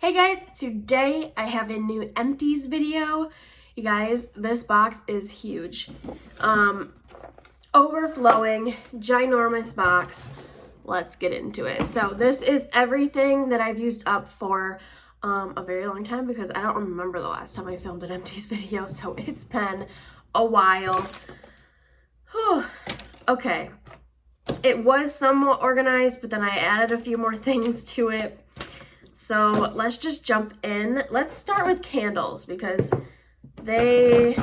Hey guys, today I have a new Empties video. You guys, this box is huge. Overflowing, ginormous box. Let's get into it. So this is everything that I've used up for a very long time because I don't remember the last time I filmed an Empties video, so it's been a while. Whew. Okay, it was somewhat organized, but then I added a few more things to it. So let's just jump in. Let's start with candles because they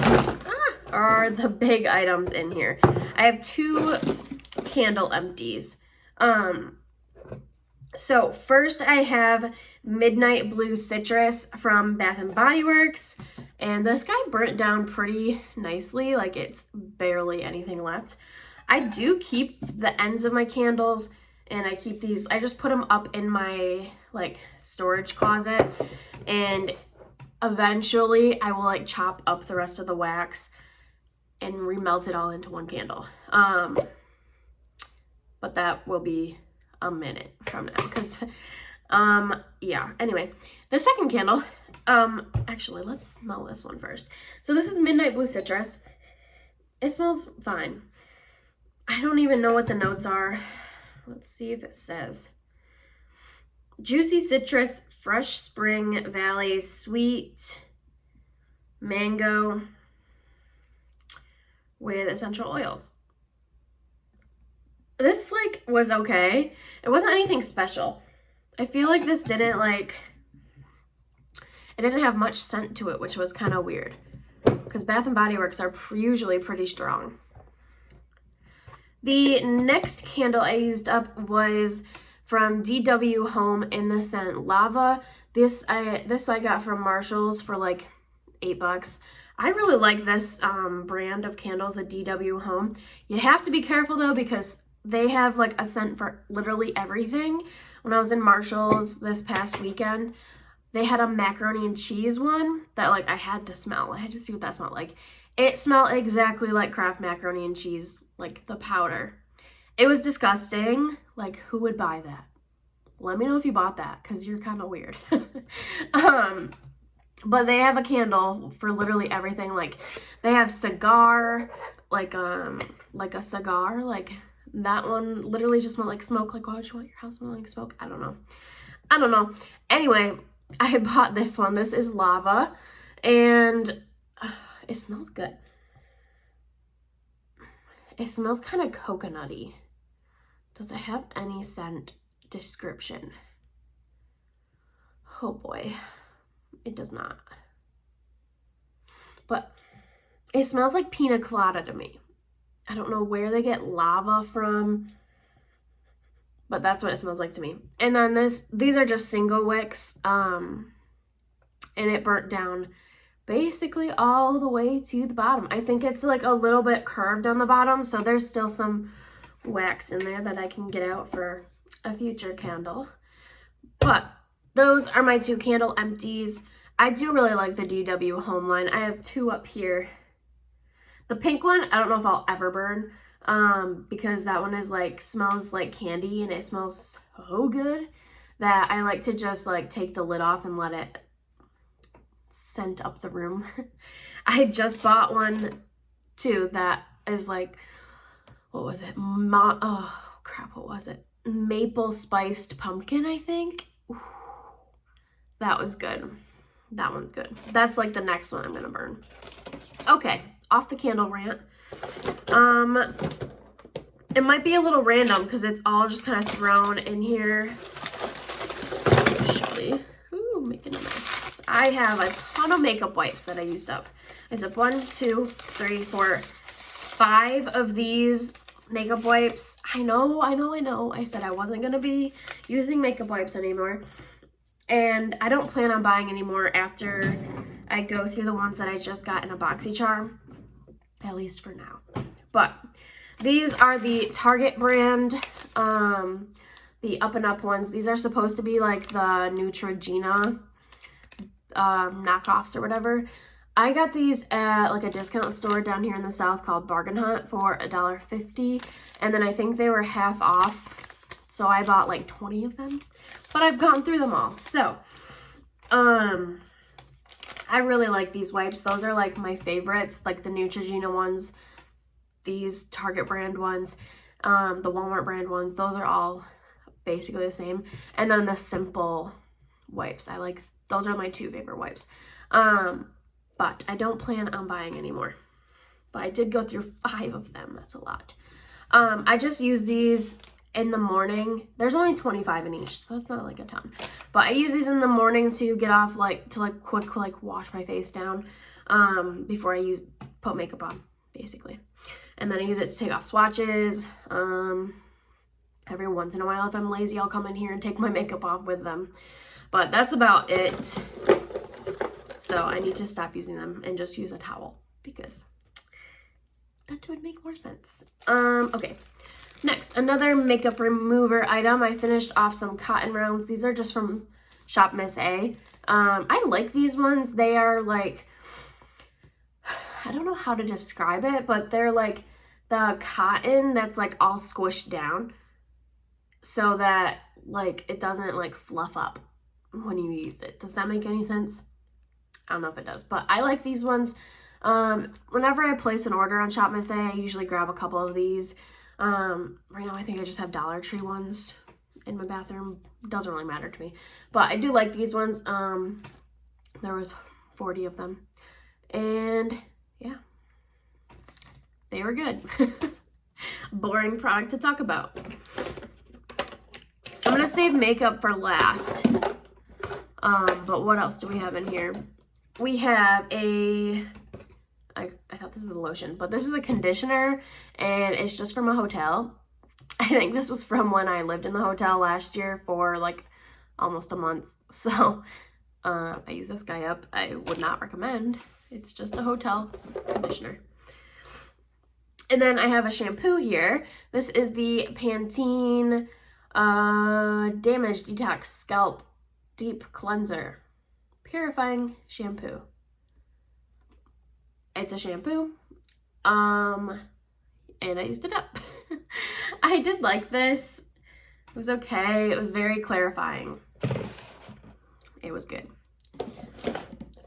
are the big items in here. I have two candle empties. So first I have Midnight Blue Citrus from Bath & Body Works. And this guy burnt down pretty nicely, like it's barely anything left. I do keep the ends of my candles and I keep these, I just put them up in my like storage closet, and eventually I will like chop up the rest of the wax and remelt it all into one candle. But that will be a minute from now because yeah, anyway, the second candle, actually let's smell this one first. So this is Midnight Blue Citrus. It smells fine. I don't even know what the notes are. Let's see if it says. Juicy citrus, fresh spring valley, sweet mango with essential oils. This like was okay. It wasn't anything special. I feel like this didn't like, it didn't have much scent to it, which was kind of weird because Bath & Body Works are usually pretty strong. The next candle I used up was from DW Home in the scent Lava. This I got from Marshall's for like $8. I really like this brand of candles, the DW Home. You have to be careful though because they have like a scent for literally everything. When I was in Marshall's this past weekend, they had a macaroni and cheese one that like I had to smell. I had to see what that smelled like. It smelled exactly like Kraft macaroni and cheese, like the powder. It was disgusting. Like, who would buy that? Let me know if you bought that because you're kind of weird. But they have a candle for literally everything. Like, they have cigar, like a cigar. Like, that one literally just smelled like smoke. Like, why would you want your house smell like smoke? I don't know. Anyway, I bought this one. This is Lava. And it smells good. It smells kind of coconutty. Does it have any scent description? Oh boy, it does not. But it smells like pina colada to me. I don't know where they get lava from, but that's what it smells like to me. And then these are just single wicks, and it burnt down basically all the way to the bottom. I think it's like a little bit curved on the bottom, so there's still some wax in there that I can get out for a future candle. But those are my two candle empties. I do really like the DW Home line. I have two up here. The pink one, I don't know if I'll ever burn, because that one is like, smells like candy and it smells so good that I like to just like take the lid off and let it scent up the room. I just bought one too that is like, what was it? Oh crap, what was it? Maple spiced pumpkin, I think. Ooh, that was good. That one's good. That's like the next one I'm gonna burn. Okay, off the candle rant. It might be a little random because it's all just kind of thrown in here. Actually, ooh, making a mess. I have a ton of makeup wipes that I used up. I used up 1, 2, 3, 4, 5 of these makeup wipes. I know. I said I wasn't going to be using makeup wipes anymore. And I don't plan on buying any more after I go through the ones that I just got in a BoxyCharm. At least for now. But these are the Target brand, the Up and Up ones. These are supposed to be like the Neutrogena knockoffs or whatever. I got these at like a discount store down here in the South called Bargain Hunt for $1.50, and then I think they were half off, so I bought like 20 of them, but I've gone through them all. So I really like these wipes. Those are like my favorites, like the Neutrogena ones, these Target brand ones, the Walmart brand ones. Those are all basically the same. And then the Simple wipes. I like, those are my two favorite wipes. But I don't plan on buying anymore. But I did go through 5 of them. That's a lot. I just use these in the morning. There's only 25 in each, so that's not like a ton. But I use these in the morning to get off, like, to like quick, like, wash my face down before I put makeup on, basically. And then I use it to take off swatches. Every once in a while, if I'm lazy, I'll come in here and take my makeup off with them. But that's about it. So I need to stop using them and just use a towel because that would make more sense. Okay. Next, another makeup remover item. I finished off some cotton rounds. These are just from Shop Miss A. I like these ones. They are like, I don't know how to describe it, but they're like the cotton that's like all squished down so that like it doesn't like fluff up when you use it. Does that make any sense? I don't know if it does, but I like these ones. Whenever I place an order on Shop Miss A, I usually grab a couple of these. Right now I think I just have Dollar Tree ones in my bathroom. Doesn't really matter to me, but I do like these ones. There was 40 of them, and yeah, they were good. Boring product to talk about. I'm gonna save makeup for last. But what else do we have in here? We have I thought this was a lotion, but this is a conditioner, and it's just from a hotel. I think this was from when I lived in the hotel last year for like almost a month. So I use this guy up. I would not recommend. It's just a hotel conditioner. And then I have a shampoo here. This is the Pantene Damage Detox Scalp Deep Cleanser Purifying Shampoo. It's a shampoo. And I used it up. I did like this. It was okay. It was very clarifying. It was good.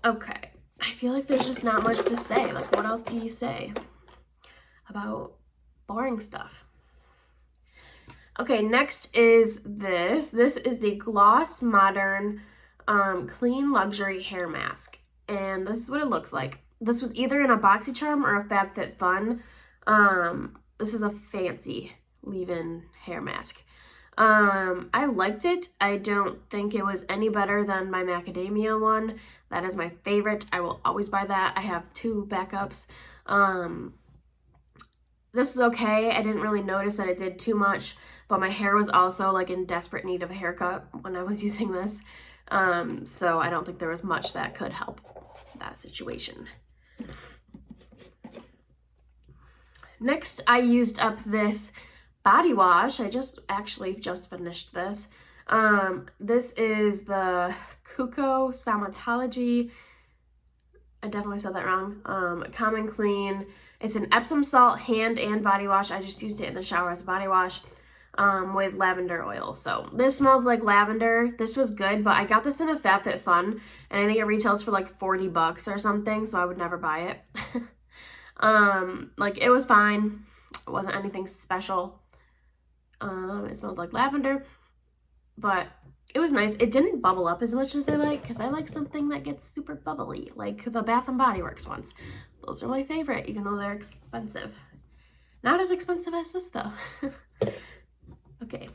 Okay. I feel like there's just not much to say. Like, what else do you say about boring stuff? Okay, next is this. This is the Gloss Modern Clean Luxury Hair Mask. And this is what it looks like. This was either in a BoxyCharm or a FabFitFun. This is a fancy leave-in hair mask. I liked it. I don't think it was any better than my macadamia one. That is my favorite. I will always buy that. I have 2 backups. This was okay. I didn't really notice that it did too much, but my hair was also like in desperate need of a haircut when I was using this. So I don't think there was much that could help that situation. Next, I used up this body wash. I just finished this. This is the Kuko Samatology. I definitely said that wrong. Common Clean. It's an Epsom salt hand and body wash. I just used it in the shower as a body wash with lavender oil. So this smells like lavender. This was good, but I got this in a FabFitFun, and I think it retails for like $40 or something, so I would never buy it. Like, it was fine. It wasn't anything special. It smelled like lavender, but it was nice. It didn't bubble up as much as I like, because I like something that gets super bubbly, like the Bath & Body Works ones. Those are my favorite, even though they're expensive. Not as expensive as this, though. Okay,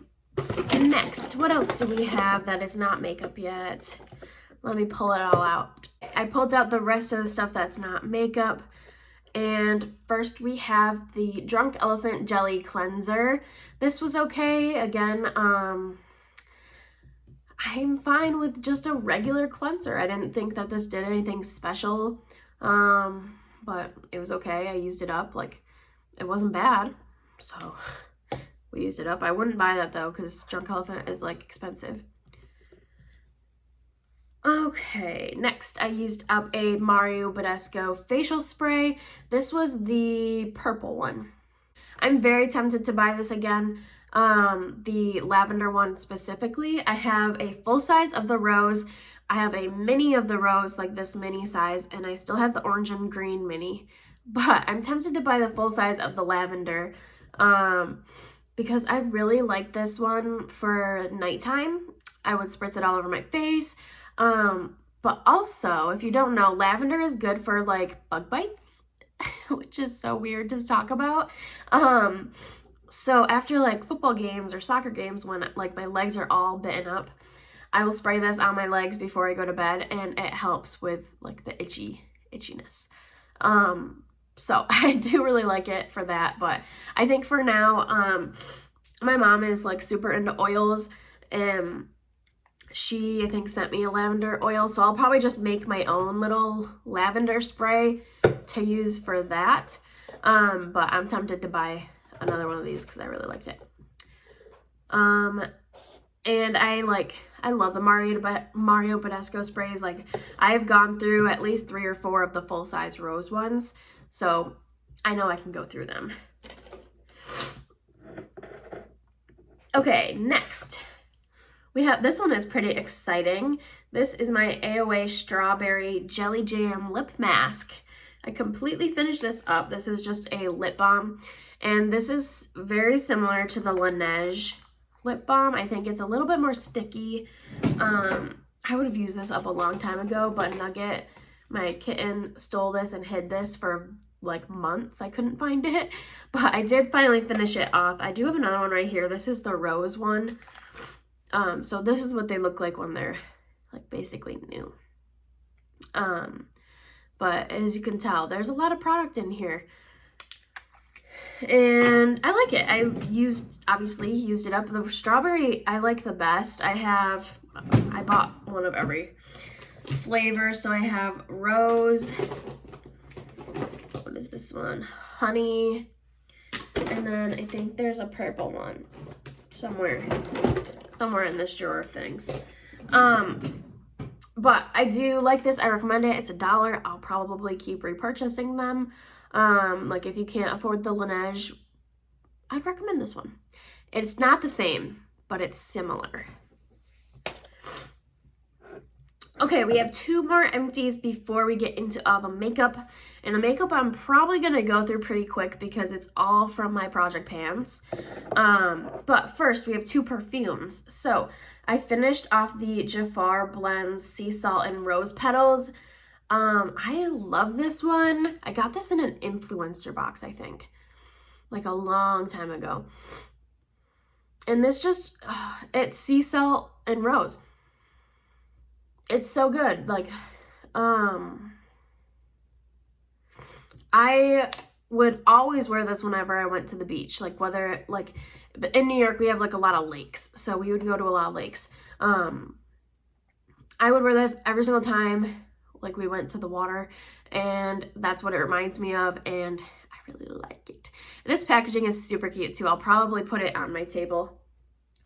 and next, what else do we have that is not makeup yet? Let me pull it all out. I pulled out the rest of the stuff that's not makeup. And first we have the Drunk Elephant Jelly Cleanser. This was okay. Again, I'm fine with just a regular cleanser. I didn't think that this did anything special, but it was okay. I used it up. Like, it wasn't bad, so we used it up. I wouldn't buy that though, because Drunk Elephant is like expensive. Okay, next I used up a Mario Badescu facial spray. This was the purple one. I'm very tempted to buy this again, the lavender one specifically. I have a full size of the rose. I have a mini of the rose, like this mini size, and I still have the orange and green mini. But I'm tempted to buy the full size of the lavender because I really like this one for nighttime. I would spritz it all over my face. But also, if you don't know, lavender is good for like bug bites, which is so weird to talk about. So after like football games or soccer games, when like my legs are all bitten up, I will spray this on my legs before I go to bed, and it helps with like the itchiness. So I do really like it for that, but I think for now, my mom is like super into oils, and she, I think, sent me a lavender oil, so I'll probably just make my own little lavender spray to use for that. But I'm tempted to buy another one of these because I really liked it. And I love the Mario Badescu sprays. Like, I've gone through at least 3 or 4 of the full-size rose ones, so I know I can go through them. Okay, next. We have, this one is pretty exciting. This is my AOA Strawberry Jelly Jam Lip Mask. I completely finished this up. This is just a lip balm, and this is very similar to the Laneige lip balm. I think it's a little bit more sticky. I would have used this up a long time ago, but Nugget, my kitten, stole this and hid this for like months. I couldn't find it, but I did finally finish it off. I do have another one right here. This is the rose one. So this is what they look like when they're like basically new. But as you can tell, there's a lot of product in here, and I like it. I obviously used it up. The strawberry I like the best. I bought one of every flavor. So I have rose, what is this one? Honey, and then I think there's a purple one somewhere in this drawer of things. But I do like this. I recommend it. It's $1. I'll probably keep repurchasing them. Like, if you can't afford the Laneige, I'd recommend this one. It's not the same, but it's similar. Okay, we have 2 more empties before we get into all the makeup. And the makeup I'm probably going to go through pretty quick because it's all from my project pans. But first, we have 2 perfumes. So I finished off the Jafar Blends Sea Salt and Rose Petals. I love this one. I got this in an influencer box, I think, like a long time ago. And this just, it's sea salt and rose. It's so good. Like, I would always wear this whenever I went to the beach. Like, whether, like, in New York, we have, like, a lot of lakes. So we would go to a lot of lakes. I would wear this every single time, like, we went to the water. And that's what it reminds me of. And I really like it. This packaging is super cute, too. I'll probably put it on my table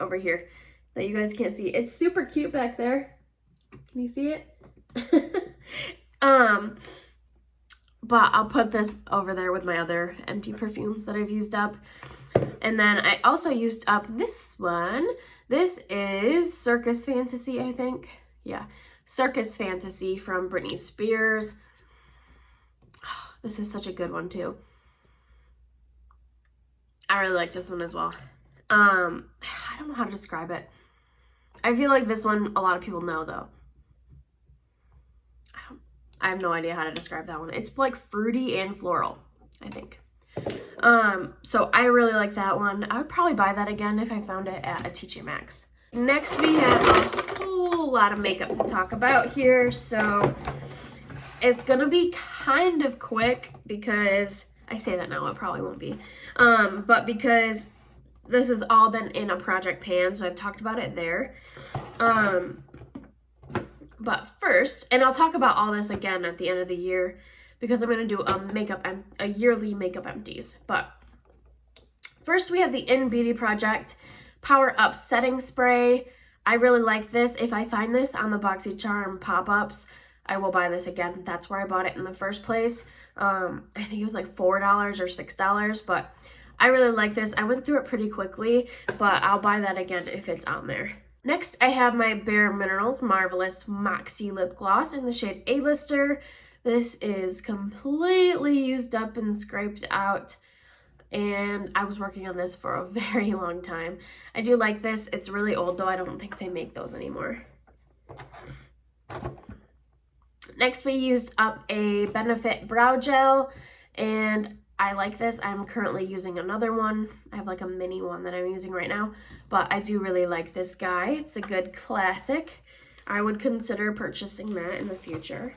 over here that you guys can't see. It's super cute back there. Can you see it? But I'll put this over there with my other empty perfumes that I've used up. And then I also used up this one. This is Circus Fantasy, I think. Yeah, Circus Fantasy from Britney Spears. Oh, this is such a good one, too. I really like this one as well. I don't know how to describe it. I feel like this one a lot of people know, though. I have no idea how to describe that one. It's like fruity and floral, I think. So I really like that one. I would probably buy that again if I found it at a TJ Maxx. Next, we have a whole lot of makeup to talk about here. So it's gonna be kind of quick because I say that now, it probably won't be. But because this has all been in a project pan, so I've talked about it there. But first, and I'll talk about all this again at the end of the year because I'm going to do a yearly makeup empties. But first, we have the In Beauty Project Power Up Setting Spray. I really like this. If I find this on the BoxyCharm pop-ups, I will buy this again. That's where I bought it in the first place. I think it was like $4 or $6, but I really like this. I went through it pretty quickly, but I'll buy that again if it's on there. Next, I have my Bare Minerals Marvelous Moxie Lip Gloss in the shade A-Lister. This is completely used up and scraped out, and I was working on this for a very long time. I do like this. It's really old, though. I don't think they make those anymore. Next, we used up a Benefit Brow Gel, and I like this. I'm currently using another one. I have like a mini one that I'm using right now, but I do really like this guy. It's a good classic. I would consider purchasing that in the future.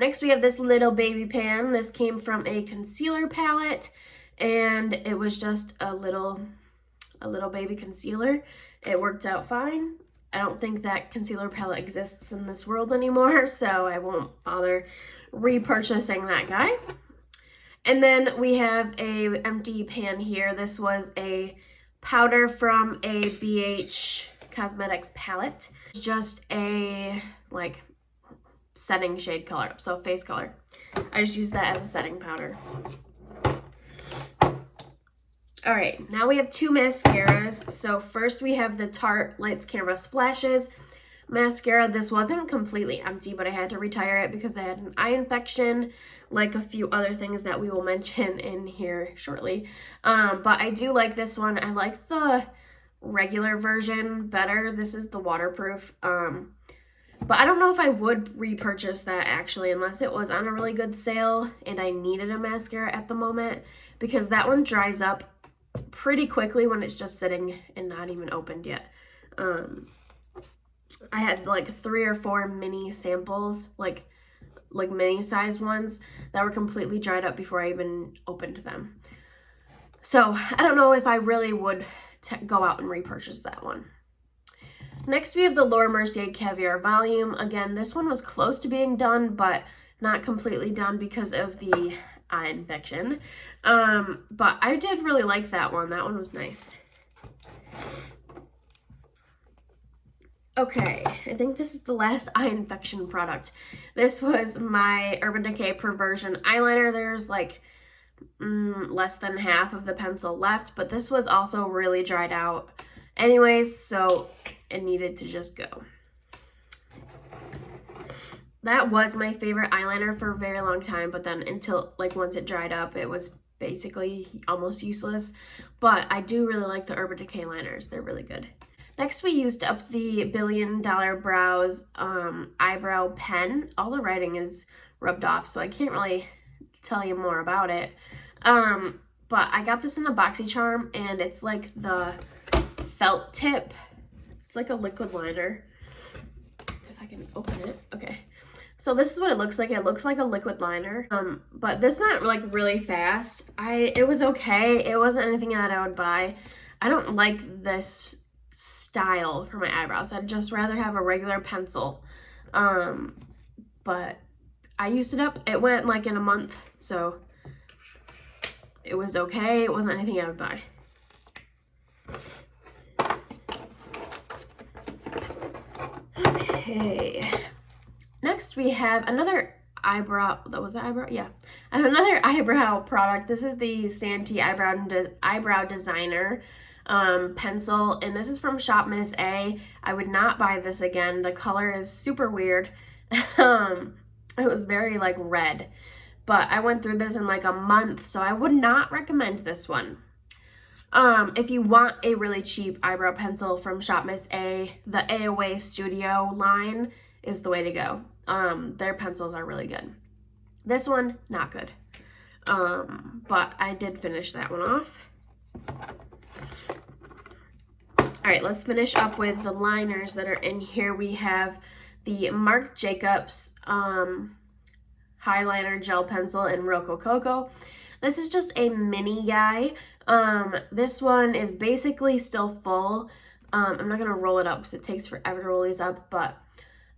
Next, we have this little baby pan. This came from a concealer palette, and it was just a little baby concealer. It worked out fine. I don't think that concealer palette exists in this world anymore, so I won't bother repurchasing that guy. And then we have a empty pan here. This was a powder from a BH Cosmetics palette. Just a like setting shade color, so face color. I just use that as a setting powder. All right, now we have two mascaras. So first we have the Tarte Lights Camera Splashes mascara. This wasn't completely empty, but I had to retire it because I had an eye infection, like a few other things that we will mention in here shortly. But I do like this one. I like the regular version better. This is the waterproof. But I don't know if I would repurchase that actually, unless it was on a really good sale and I needed a mascara at the moment, because that one dries up pretty quickly when it's just sitting and not even opened yet. I had like 3 or 4 mini samples, like mini size ones that were completely dried up before I even opened them. So I don't know if I really would go out and repurchase that one. Next, we have the Laura Mercier Caviar Volume. Again, this one was close to being done, but not completely done because of the eye infection. But I did really like that one. That one was nice. Okay, I think this is the last eye infection product. This was my Urban Decay Perversion eyeliner. There's like less than half of the pencil left, but this was also really dried out anyways, so it needed to just go. That was my favorite eyeliner for a very long time, but then until like once it dried up, it was basically almost useless. But I do really like the Urban Decay liners. They're really good. Next, we used up the Billion Dollar Brows eyebrow pen. All the writing is rubbed off, so I can't really tell you more about it. But I got this in a BoxyCharm, and it's like the felt tip. It's like a liquid liner. If I can open it. Okay. So this is what it looks like. It looks like a liquid liner. But this went like really fast. It was okay. It wasn't anything that I would buy. I don't like this style for my eyebrows. I'd just rather have a regular pencil. But I used it up. It went like in a month, so it was okay. It wasn't anything I would buy. Okay. Next we have another eyebrow. That was the eyebrow? Yeah. I have another eyebrow product. This is the Santee Eyebrow Designer pencil, and this is from Shop Miss A. I would not buy this again. The color is super weird. It was very like red, but I went through this in like a month, so I would not recommend this one. If you want a really cheap eyebrow pencil from Shop Miss A, the AOA Studio line is the way to go. Their pencils are really good. This one, not good. But I did finish that one off. All right, let's finish up with the liners that are in here. We have the Marc Jacobs highlighter gel pencil in Rococo. This is just a mini guy. This one is basically still full. I'm not gonna roll it up because it takes forever to roll these up, but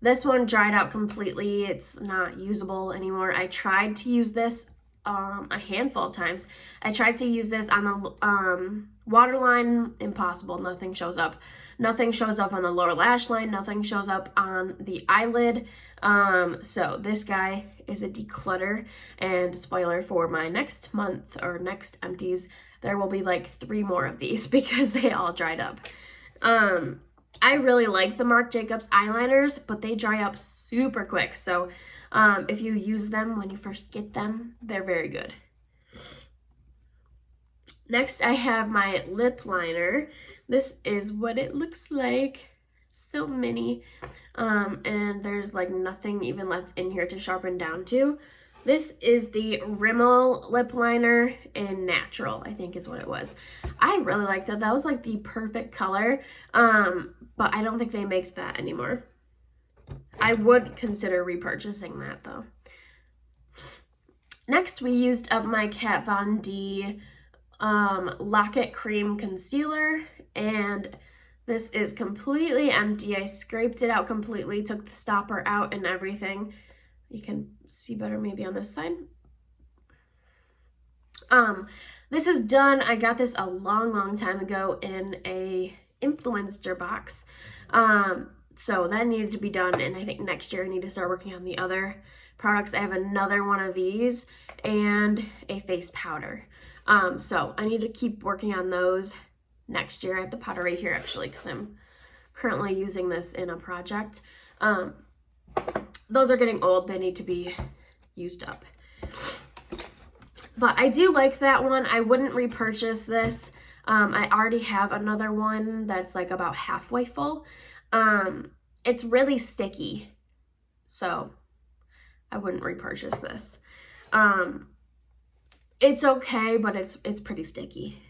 this one dried out completely. It's not usable anymore. I tried to use this a handful of times. I tried to use this on the waterline. Impossible. Nothing shows up. Nothing shows up on the lower lash line. Nothing shows up on the eyelid. So this guy is a declutter, and spoiler for my next month or next empties, there will be like 3 more of these because they all dried up. I really like the Marc Jacobs eyeliners, but they dry up super quick. So if you use them when you first get them, they're very good. Next, I have my lip liner. This is what it looks like. So many. And there's like nothing even left in here to sharpen down to. This is the Rimmel lip liner in Natural, I think is what it was. I really like that. That was like the perfect color, but I don't think they make that anymore. I would consider repurchasing that though. Next, we used up my Kat Von D Lock-It Cream Concealer, and this is completely empty. I scraped it out completely, took the stopper out and everything. You can see better maybe on this side. This is done. I got this a long time ago in a influencer box. So that needed to be done, and I think next year I need to start working on the other products. I have another one of these and a face powder. So I need to keep working on those next year. I have the powder right here actually because I'm currently using this in a project. Those are getting old. They need to be used up. But I do like that one. I wouldn't repurchase this. I already have another one that's like about halfway full. It's really sticky, so I wouldn't repurchase this. It's okay, but it's pretty sticky.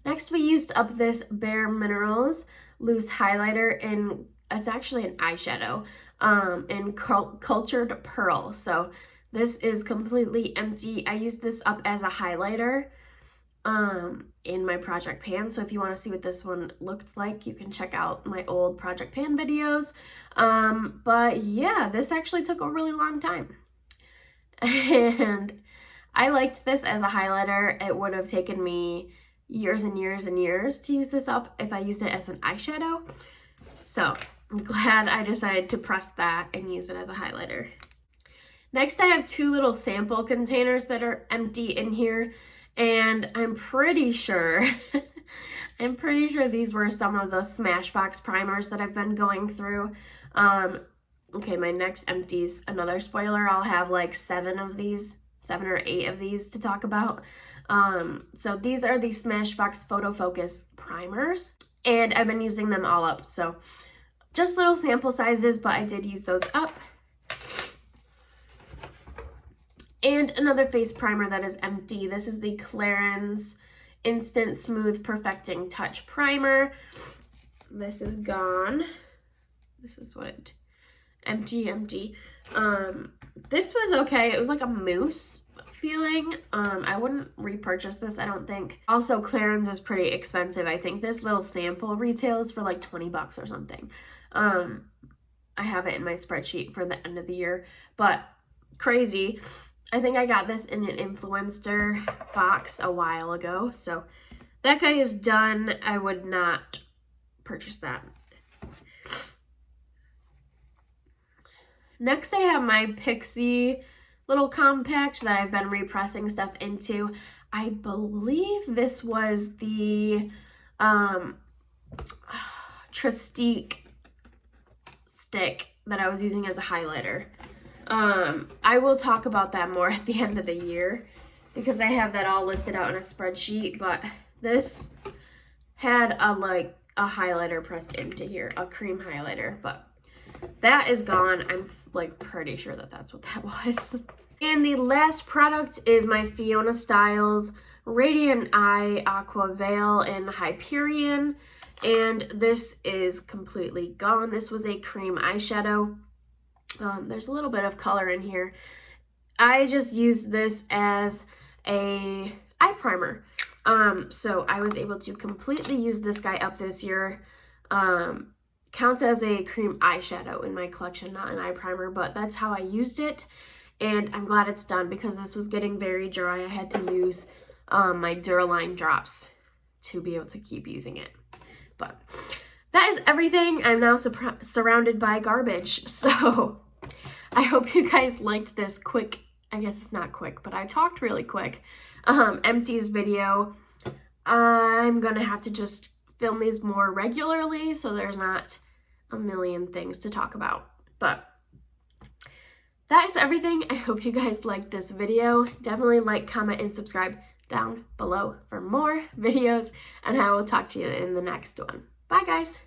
Next, we used up this Bare Minerals loose highlighter in, it's actually an eyeshadow, in Cultured Pearl. So this is completely empty. I used this up as a highlighter in my Project Pan. So if you want to see what this one looked like, you can check out my old Project Pan videos. But yeah, this actually took a really long time. And I liked this as a highlighter. It would have taken me years and years and years to use this up if I used it as an eyeshadow. So I'm glad I decided to press that and use it as a highlighter. Next, I have two little sample containers that are empty in here, and I'm pretty sure these were some of the Smashbox primers that I've been going through. Okay, my next Empties, another spoiler, I'll have like 7 or 8 of these to talk about. So these are the Smashbox Photo Focus primers, and I've been using them all up. So just little sample sizes, but I did use those up. And another face primer that is empty. This is the Clarins Instant Smooth Perfecting Touch Primer. This is gone. This is what it, empty. This was okay. It was like a mousse feeling. I wouldn't repurchase this, I don't think. Also, Clarins is pretty expensive. I think this little sample retails for like 20 bucks or something. I have it in my spreadsheet for the end of the year, but crazy. I think I got this in an influencer box a while ago, so that guy is done. I would not purchase that. Next, I have my Pixie little compact that I've been repressing stuff into. I believe this was the Tristique stick that I was using as a highlighter. I will talk about that more at the end of the year because I have that all listed out in a spreadsheet, but this had a highlighter pressed into here, a cream highlighter, but that is gone. I'm like pretty sure that that's what that was. And the last product is my Fiona Styles Radiant Eye Aqua Veil in Hyperion, and this is completely gone. This was a cream eyeshadow. There's a little bit of color in here. I just used this as a eye primer. So I was able to completely use this guy up this year. Counts as a cream eyeshadow in my collection, not an eye primer, but that's how I used it. And I'm glad it's done because this was getting very dry. I had to use my Duraline drops to be able to keep using it. But that is everything. I'm now surrounded by garbage. So I hope you guys liked this quick, I guess it's not quick, but I talked really quick, Empties video. I'm gonna have to just film these more regularly so there's not a million things to talk about. But that is everything. I hope you guys liked this video. Definitely like, comment, and subscribe down below for more videos, and I will talk to you in the next one. Bye, guys.